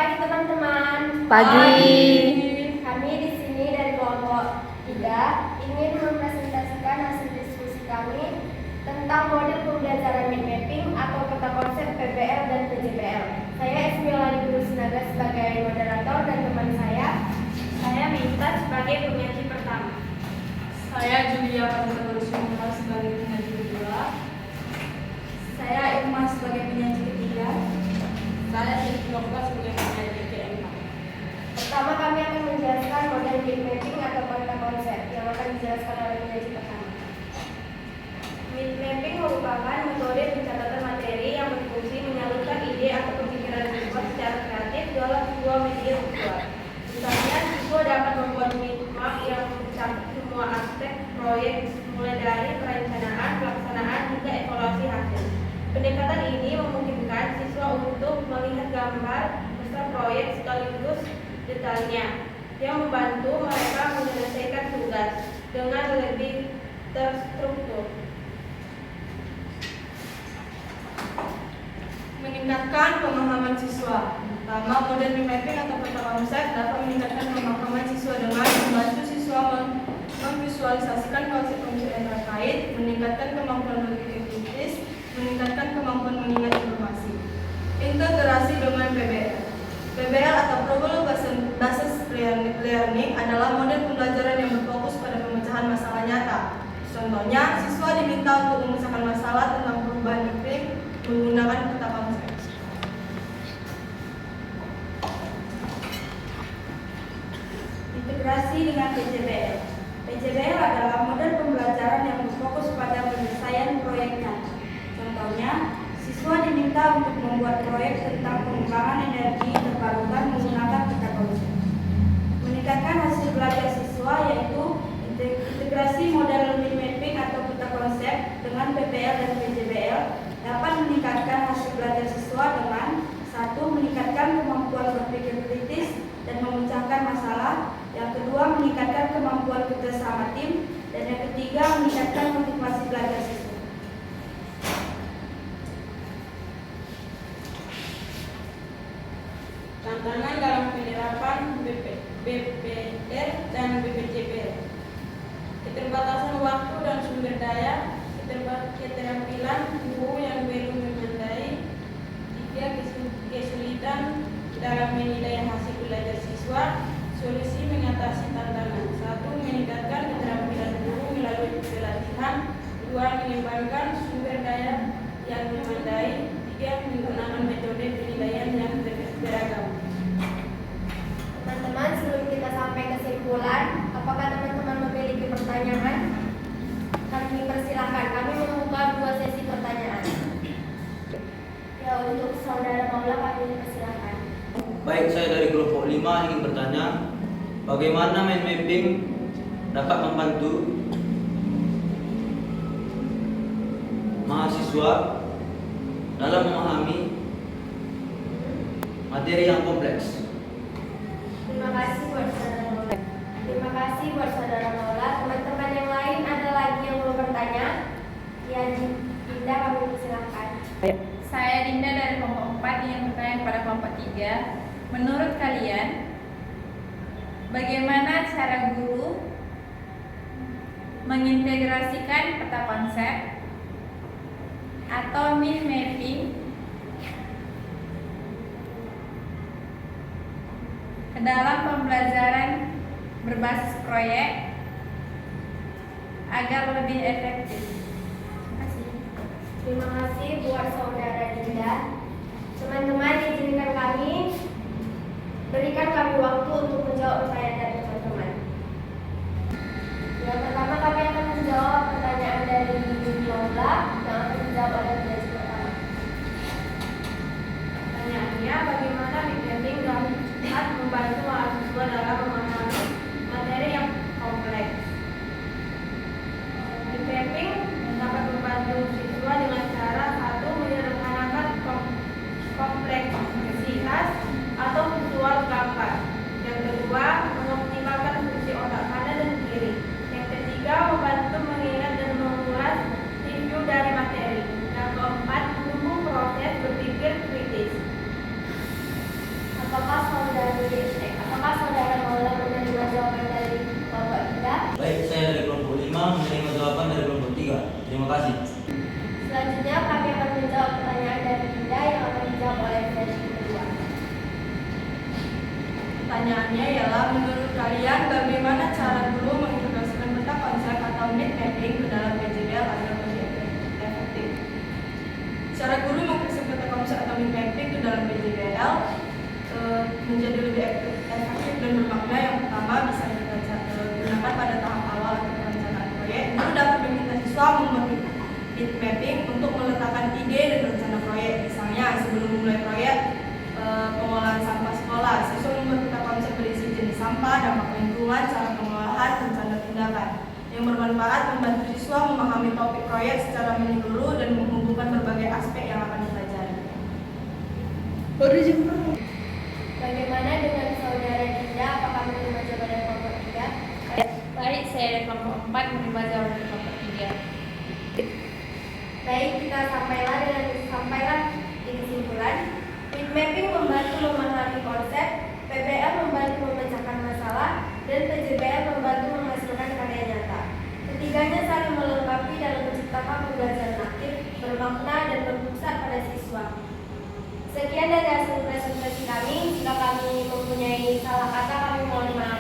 pagi teman-teman. Pagi. Kami di sini dari kelompok 3 ingin mempresentasikan hasil diskusi kami tentang model pembelajaran mind mapping atau peta konsep PBL dan PJBL. Saya Esmiolani Guru Sinaga sebagai moderator dan teman saya Minta sebagai penyaji pertama. Saya Julia Panutagorusumula sebagai penyaji kedua. Saya Irma sebagai penyaji ketiga. Saya Siswokla sebagai penyaji keempat. Pertama kami akan menjelaskan model mind mapping atau peta konsep yang akan dijelaskan oleh penyaji pertama. Mind mapping merupakan metode pencatatan materi yang berfungsi menyalurkan ide atau pemikiran siswa secara kreatif dalam sebuah media visual. Misalnya, siswa dapat membuat mind map yang mencakup semua aspek proyek mulai dari perencanaan, pelaksanaan, hingga evaluasi hasil. Pendekatan ini memungkinkan siswa untuk melihat gambar besar proyek sekaligus detailnya, yang membantu mereka menyelesaikan tugas dengan lebih terstruktur. Meningkatkan pemahaman siswa. Pertama, model mind mapping atau peta konsep dapat meningkatkan pemahaman siswa dengan membantu siswa memvisualisasikan konsep-konsep yang terkait, meningkatkan kemampuan berpikir kritis, meningkatkan kemampuan mengingat informasi. Integrasi dengan PBL. PBL atau Problem Based Learning adalah model pembelajaran yang berfokus pada pemecahan masalah nyata. Contohnya, siswa diminta untuk memecahkan masalah tentang perubahan iklim menggunakan peta konsep. Integrasi dengan PJBL. PJBL adalah model pembelajaran yang berfokus pada penyelesaian proyek nyata. Contohnya, siswa diminta untuk membuat proyek tentang pengembangan energi terbarukan menggunakan peta konsep. Meningkatkan hasil belajar siswa yaitu integrasi model mind mapping atau peta konsep dengan PBL dan PJBL dapat meningkatkan hasil belajar siswa dengan 1. Meningkatkan kemampuan berpikir kritis dan memecahkan masalah. Yang kedua, meningkatkan kemampuan kerjasama tim. Dan yang ketiga, meningkatkan motivasi belajar siswa. Tantangan dalam penerapan BPR dan BPJBL. Keterbatasan waktu dan sumber daya, keterampilan guru yang belum memadai. 3. Kesulitan dalam menilai hasil belajar siswa. Solusi mengatasi tantangan. 1. Meningkatkan keterampilan guru melalui pelatihan. 2. Mengembangkan sumber daya yang memadai. 3. Menggunakan metode penilaian yang beragam. Teman-teman, sebelum kita sampai kesimpulan, apakah teman-teman memiliki pertanyaan? Kami persilahkan, kami membuka 2 sesi pertanyaan. Ya, untuk saudara Maula kami persilahkan. Baik, saya dari kelompok 5 ingin bertanya, bagaimana mind mapping dapat membantu mahasiswa dalam memahami materi yang kompleks? Terima kasih buat saudara Maula. Terima kasih buat saudara Maula. Teman-teman yang lain ada lagi yang mau bertanya? Ya, Dinda kami persilahkan. Saya Dinda dari kelompok 4 ingin bertanya kepada kelompok 3. Menurut kalian, bagaimana cara guru mengintegrasikan peta konsep atau mind mapping ke dalam pembelajaran berbasis proyek agar lebih efektif? Terima kasih. Terima kasih buat saudara Dinda. Teman-teman, izinkan kami berikan kami waktu untuk menjawab pertanyaan dari teman-teman. Yang pertama, kami akan menjawab pertanyaan dari Maula yang akan dijawab oleh penyaji pertama. Pertanyaannya, bagaimana mind mapping dapat membantu mahasiswa dalam memahami materi yang kompleks? Mind mapping dapat membantu siswa dengan cara 1. Menyederhanakan kompleks Apakah saudara Maula menerima jawaban dari kelompok 3? Baik, saya dari kelompok 5 menerima jawaban dari kelompok 3. Terima kasih. Selanjutnya kami akan menjawab pertanyaan dari Dinda yang akan dijawab oleh versi kedua. Pertanyaannya ialah, menurut kalian bagaimana cara guru mengintegrasikan peta konsep atau mind mapping ke dalam PJBL agar lebih efektif? Cara guru mengintegrasikan peta konsep atau mind mapping ke dalam PJBL menjadi lebih efektif dan bermakna. Yang pertama, bisa kita gunakan pada tahap awal atau perencanaan proyek. Guru dapat meminta siswa membuat mind mapping untuk meletakkan ide dan rencana proyek. Misalnya, sebelum memulai proyek pengolahan sampah sekolah, siswa membuat peta konsep berisi jenis sampah, dampak lingkungan, cara pengolahan, rencana tindakan yang bermanfaat membantu siswa memahami topik proyek secara menyeluruh dan menghubungkan berbagai aspek yang akan dipelajari. Bagaimana dengan saudara Dinda? Apakah menerima jawaban dari kelompok 3? Baik, saya dari kelompok 4 menerima jawaban dari kelompok 3. Baik, kita sampailah di kesimpulan. Mind mapping membantu memahami konsep, PBL membantu memecahkan masalah, dan PJBL membantu menghasilkan karya nyata. Ketiganya saling melengkapi dalam menciptakan pembelajaran aktif, bermakna, dan berpusat pada siswa. Sekian dari hasil presentasi kami. Jika kami mempunyai salah kata, kami mohon maaf.